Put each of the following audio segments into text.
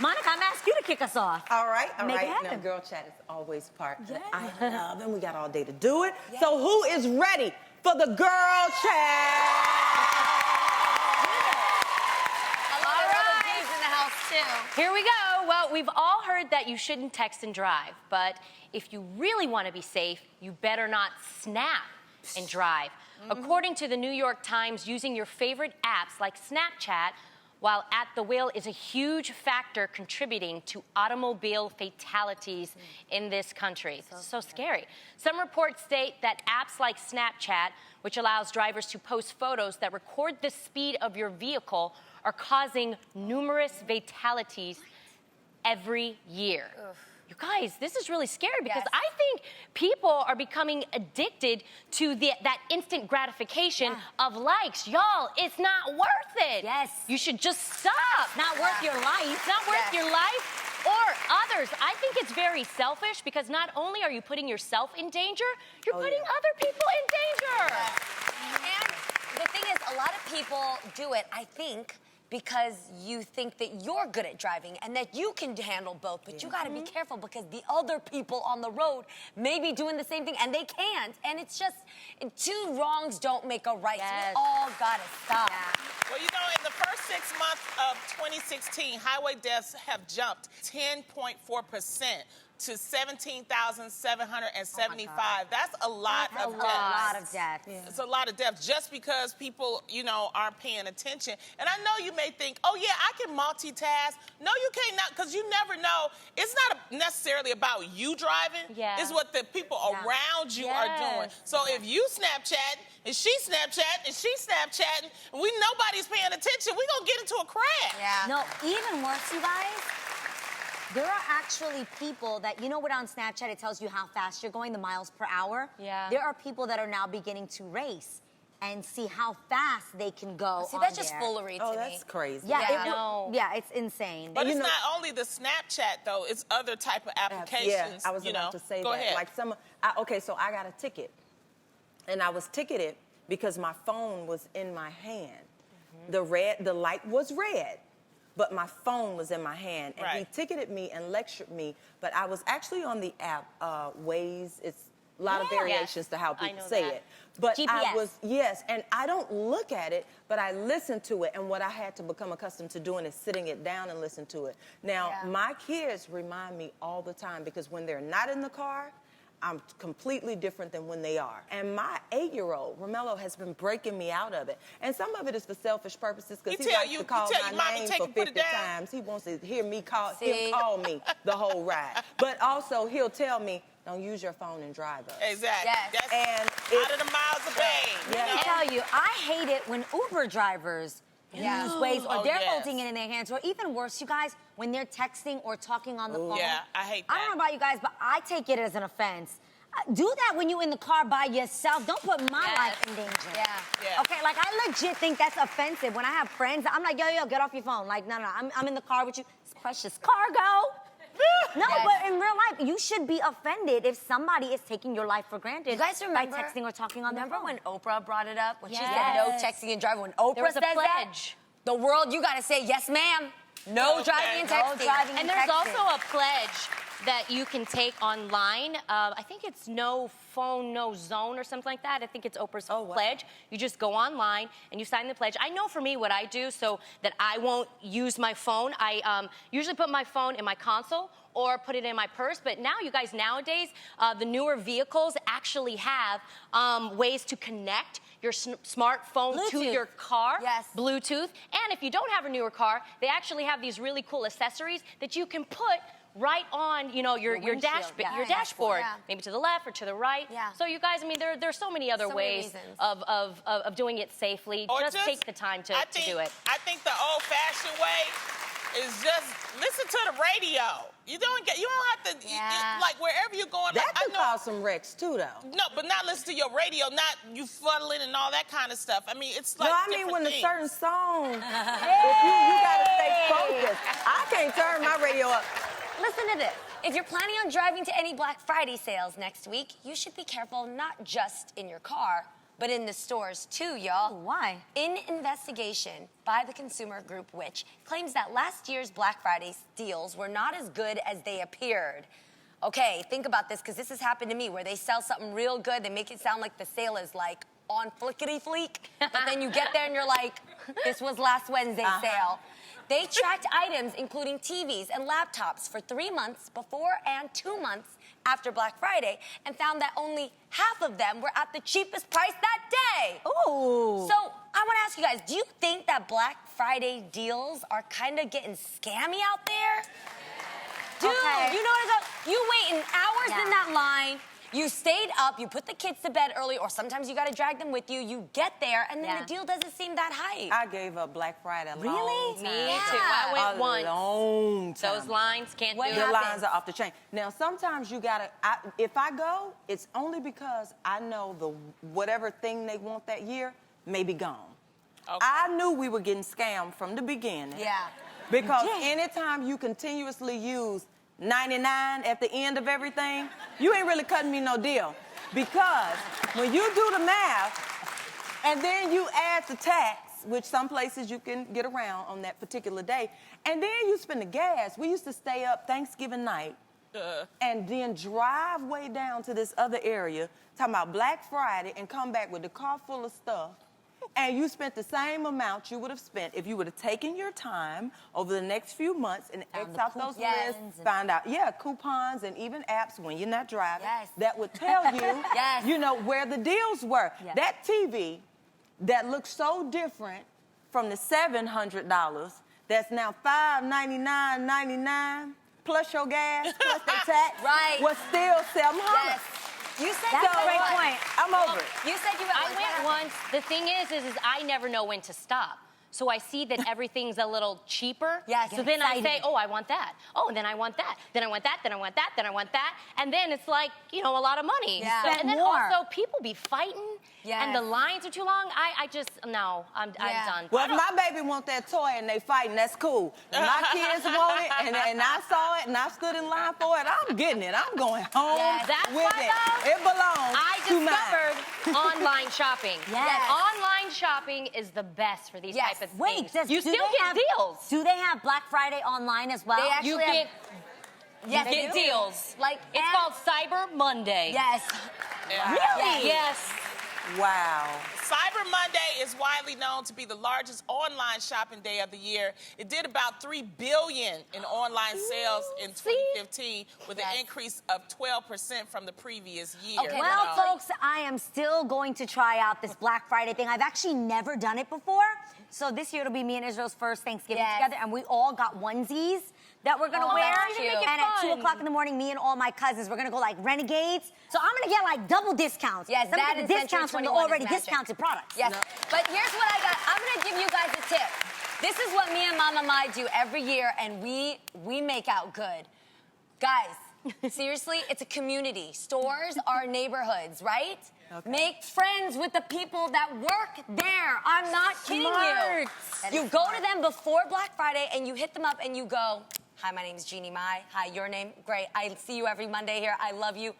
Monica, I'm asking you to kick us off. All right. Make it Now, happen. girl chat is always part Yeah. that I love, and we got all day to do it. Yeah. So who is ready for the girl chat? Here we go. Well, we've all heard that you shouldn't text and drive, but if you really want to be safe, you better not snap and drive. According to the New York Times, using your favorite apps like Snapchat while at the wheel is a huge factor contributing to automobile fatalities in this country. So scary. Some reports state that apps like Snapchat, which allows drivers to post photos that record the speed of your vehicle, are causing numerous fatalities every year. You guys, this is really scary because I think people are becoming addicted to that instant gratification of likes. Y'all, it's not worth it. Yes. You should just stop. Not worth your life. It's not worth your life or others. I think it's very selfish because not only are you putting yourself in danger, you're putting other people in danger. And the thing is, a lot of people do it, I think, because you think that you're good at driving and that you can handle both, but you gotta be careful because the other people on the road may be doing the same thing and they can't. And it's just, two wrongs don't make a right. So we all gotta stop. Well, you know, in the first 6 months of 2016, highway deaths have jumped 10.4% to 17,775. That's a lot of deaths. A lot of deaths. It's a lot of deaths just because people, you know, aren't paying attention. And I know you may think, oh, yeah, I can multitask. No, you can't, because you never know. It's not necessarily about you driving. It's what the people around you are doing. So if you Snapchat, and she Snapchat, and she Snapchatting, and nobody's paying attention, we're going to get into a crash. No, even worse, you guys. There are actually people that, you know what, on Snapchat, it tells you how fast you're going, the miles per hour? There are people that are now beginning to race and see how fast they can go. See, that's just foolery to me. Oh, that's crazy. It's insane. But it's not only the Snapchat, though. It's other type of applications. I was about to say Go that. ahead. Like okay, so I got a ticket. And I was ticketed because my phone was in my hand. The light was red, but my phone was in my hand. And he ticketed me and lectured me, but I was actually on the app, Waze. It's a lot of variations to how people say it. But GPS. I was, and I don't look at it, but I listen to it. And what I had to become accustomed to doing is sitting it down and listen to it. Now, my kids remind me all the time because when they're not in the car, I'm completely different than when they are. And my 8-year-old, Romello, has been breaking me out of it. And some of it is for selfish purposes because he likes to call my name for 50 times. He wants to hear me call him call me the whole ride. But also, he'll tell me, don't use your phone and drive us. Exactly. Yes. And out of the miles of pain. Let me tell you, I hate it when Uber drivers use Waze or they're holding it in their hands, or even worse, you guys, when they're texting or talking on the phone. Yeah, I hate that. I don't know about you guys, but I take it as an offense. Do that when you're in the car by yourself. Don't put my life in danger. Okay, like I legit think that's offensive. When I have friends, I'm like, yo, get off your phone. Like, no, I'm in the car with you. It's precious cargo. No, but in real life, you should be offended if somebody is taking your life for granted. You guys remember by texting or talking on the phone? when Oprah brought it up? When she said no texting and driving? When Oprah says that, the world, you gotta say, yes, ma'am. No driving and texting. No driving And there's also a pledge that you can take online. I think it's no phone, no zone or something like that. I think it's Oprah's pledge. You just go online and you sign the pledge. I know for me what I do so that I won't use my phone. I usually put my phone in my console or put it in my purse. But now, you guys, nowadays, the newer vehicles actually have ways to connect your smartphone to your car, Bluetooth. And if you don't have a newer car, they actually have these really cool accessories that you can put right on, you know, your dashboard, maybe to the left or to the right. So you guys, I mean, there's so many other ways of doing it safely. Or just take the time to do it. I think the old-fashioned way is just listen to the radio. You don't have to, like, wherever you're going. That could cause some wrecks, too, though. No, but not listen to your radio, not you fuddling and all that kind of stuff. I mean, it's like when a certain song, if you got to stay focused. I can't turn my radio up. Listen to this. If you're planning on driving to any Black Friday sales next week, you should be careful not just in your car, but in the stores too, y'all. Why? In investigation by the consumer group Which claims that last year's Black Friday deals were not as good as they appeared. Okay, think about this, because this has happened to me, where they sell something real good, they make it sound like the sale is like on flickety fleek, but then you get there and you're like, this was last Wednesday's sale. They tracked items including TVs and laptops for 3 months before and 2 months after Black Friday, and found that only half of them were at the cheapest price that day. Ooh. So I want to ask you guys, do you think that Black Friday deals are kind of getting scammy out there? Dude, you know what I'm saying? You waiting hours in that line. You stayed up, you put the kids to bed early, or sometimes you got to drag them with you. You get there, and then the deal doesn't seem that hype. I gave up Black Friday a long time. Me too. I went once. A long time. Those lines can't do it. The lines are off the chain. Now, sometimes you gotta, if I go, it's only because I know the whatever thing they want that year may be gone. Okay. I knew we were getting scammed from the beginning. Yeah. Because anytime you continuously use 99 at the end of everything, you ain't really cutting me no deal. Because when you do the math and then you add the tax, which some places you can get around on that particular day, and then you spend the gas. We used to stay up Thanksgiving night and then drive way down to this other area, talking about Black Friday, and come back with the car full of stuff. And you spent the same amount you would have spent if you would have taken your time over the next few months and X out those lists, find out, coupons and even apps when you're not driving that would tell you, you know, where the deals were. That TV that looks so different from the $700 that's now $599.99 plus your gas, plus the tax, was still $700. You said that's a great point. I'm over it. You said you I went once. The thing is I never know when to stop. So I see that everything's a little cheaper. So then I say, oh, I want that. Oh, and then I want that. Then I want that. Then I want that. Then I want that. And then it's like, you know, a lot of money. So, and then also people be fighting. And the lines are too long. I just, no, I'm done. Well, if my baby want that toy and they fighting, that's cool. If my kids want it and I saw it and I stood in line for it, I'm getting it. I'm going home with it. It belongs to mine. I discovered online shopping. Online shopping is the best for these type of things. You still get deals. Do they have Black Friday online as well? They actually you get deals. Like it's called Cyber Monday. Really? Yes. Wow. Cyber Monday is widely known to be the largest online shopping day of the year. It did about $3 billion in online sales in 2015, with an increase of 12% from the previous year. Okay, well, folks, I am still going to try out this Black Friday thing. I've actually never done it before. So this year it'll be me and Israel's first Thanksgiving together, and we all got onesies that we're gonna wear. And at 2 o'clock in the morning, me and all my cousins, we're gonna go like renegades. So I'm gonna get like double discounts. Yes, that is discounts from the already discounted products. Yes, but here's what I got. I'm gonna give you guys a tip. This is what me and Mama Mai do every year, and we make out good. Guys, seriously, it's a community. Stores are neighborhoods, right? Make friends with the people that work there. I'm not kidding you. You go to them before Black Friday and you hit them up and you go, hi, my name's Jeannie Mai. Hi, your name? Great. I see you every Monday here. I love you.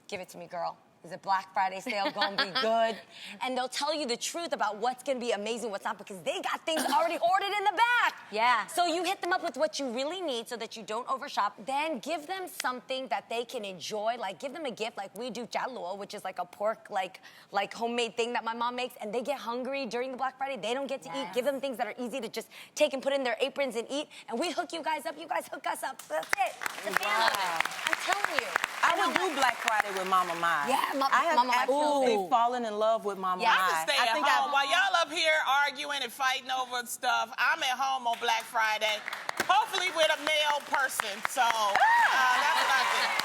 Give it to me, girl. Is it Black Friday sale gonna be good? And they'll tell you the truth about what's gonna be amazing, what's not, because they got things already ordered in the back. So you hit them up with what you really need so that you don't overshop. Then give them something that they can enjoy. Like give them a gift, like we do jalua, which is like a pork, like homemade thing that my mom makes. And they get hungry during the Black Friday. They don't get to eat. Give them things that are easy to just take and put in their aprons and eat. And we hook you guys up. You guys hook us up. That's it. It's a family. I'm telling you. I would do Black Friday with Mama Mai. I have absolutely fallen in love with Mama Mai. I can stay at home. While y'all up here arguing and fighting over stuff, I'm at home on Black Friday, hopefully with a male person. So that's what I think.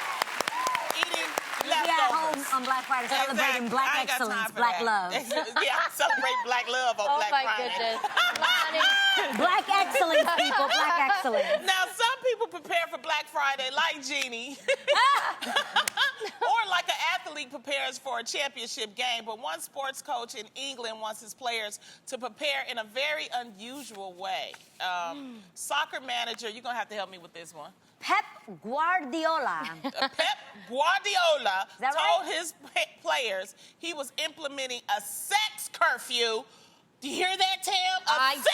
Eating leftovers. At home on Black Friday, celebrating Black excellence, Black love. Celebrate Black love on Black Friday. Oh, my goodness. Black excellence, people, Black excellence. Now, some people prepare for Black Friday like Jeannie. Or like an athlete prepares for a championship game. But one sports coach in England wants his players to prepare in a very unusual way. Soccer manager, you're going to have to help me with this one. Pep Guardiola. Pep Guardiola told right? his players he was implementing a sex curfew. Do you hear that, Tam?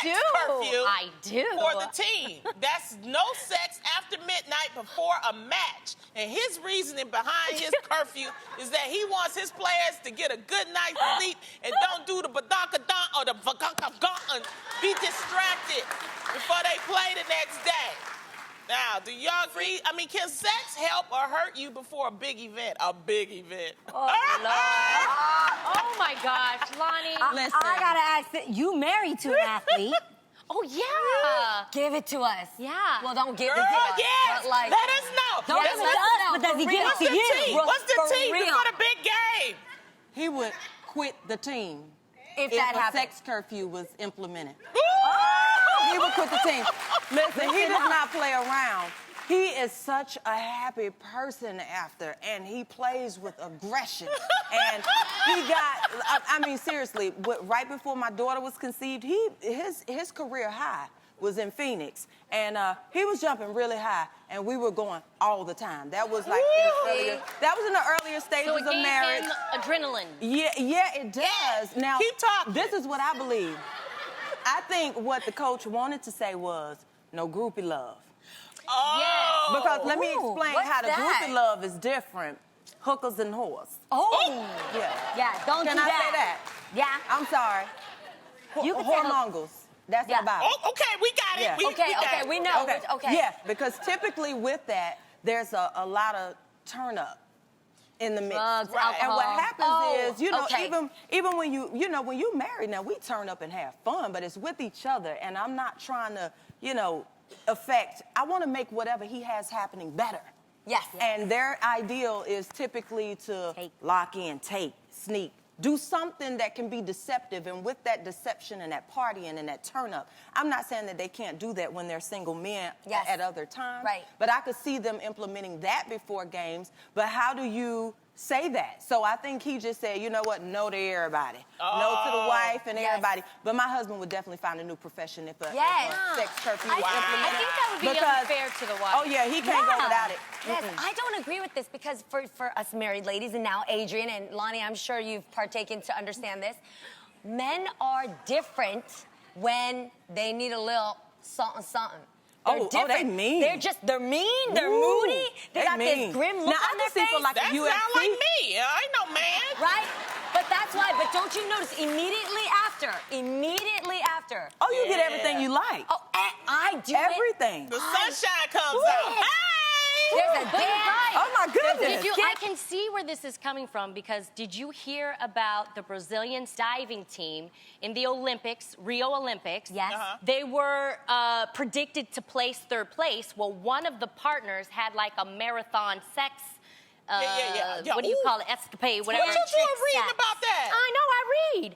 Curfew I do. For the team. That's no sex after midnight before a match. And his reasoning behind his curfew is that he wants his players to get a good night's sleep and don't do the badonka-don or the vakaka-gon and be distracted before they play the next day. Now, do y'all agree? I mean, can sex help or hurt you before a big event? A big event. Oh, Lord. Oh, my gosh, Lonnie. I gotta ask that. You married to an athlete. Oh, yeah. Give it to us. Yeah. Well, don't give it Girl, to us. yes. But like, Let us know. Don't Yes, give it let to us us, know. but does he give it What's to the you? team? What's the For team real. before the big game? He would quit the team If that a happens. sex curfew was implemented. Ooh! He would quit the team. Listen, he does not play around. He is such a happy person after, and he plays with aggression. And he got, I mean, seriously, right before my daughter was conceived, his career high was in Phoenix. And he was jumping really high, and we were going all the time. That was like that was in the earlier stages So it of gave marriage. him adrenaline. Yeah, it does. Yes. Now, Keep talking. this is what I believe. I think what the coach wanted to say was, no groupie love. Oh. Because let me explain what's how the that? groupie love is different. Hookers and whores. Oh. Yeah. Yeah, don't Can do I that. say that? Yeah. I'm sorry. You can say hook- Whoremongers. That's Yeah. about it. Oh, okay, we got it. Yeah. Okay, got okay, it. we know. Okay. Okay. Yeah, because typically with that, there's a lot of turn up in the mix. Drugs, And what alcohol. happens is, you know, okay. even when when you married, now we turn up and have fun, but it's with each other. And I'm not trying to, I want to make whatever he has happening better. Yes. And their ideal is typically to lock in, take, sneak, do something that can be deceptive. And with that deception and that partying and that turn up, I'm not saying that they can't do that when they're single men Yes. at other times. Right. But I could see them implementing that before games. But how do you say that? So I think he just said, you know what, no to everybody. No to the wife and Yes. everybody. But my husband would definitely find a new profession if a sex curfew was I implemented. think that would be unfair to the wife. Oh, yeah, he can't go without it. Yes, I don't agree with this because for us married ladies, and now Adrian and Lonnie, I'm sure you've partaken to understand this. Men are different when they need a little something. They're Oh, different. they mean. They're mean, they're Ooh, moody, they got mean. this grim look Now, on I their can see face. for like That a UFC. sound like me. I ain't no man. Right? But that's why, but don't you notice immediately after, Oh, you get everything you like. oh, I do Everything. The sunshine comes out. Hey! There's a But you damn guys, Oh, my goodness. I can see where this is coming from because did you hear about the Brazilian diving team in the Olympics, Rio Olympics? Yes. They were predicted to place third place. Well, one of the partners had like a marathon sex. Yeah. What do you Ooh. call it? Escapade, whatever. What you doing reading sex. about that? I know, I read.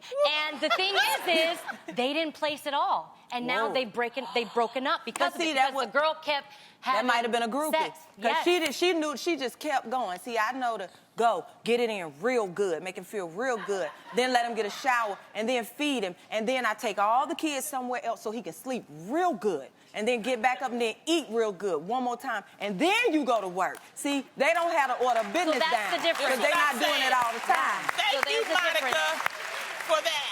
And the thing is they didn't place at all. And now Whoa. they've broken up because But of see, it, that because was- the girl kept having That might have been a groupie. sex. Because Yes. she knew, she just kept going. See, I know to go, get it in real good, make him feel real good. Then let him get a shower, and then feed him. And then I take all the kids somewhere else so he can sleep real good. And then get back up and then eat real good one more time. And then you go to work. See, they don't have to order business that's down. the difference. Because they're not doing it all the time. Thank So you, there's a Monica, difference. for that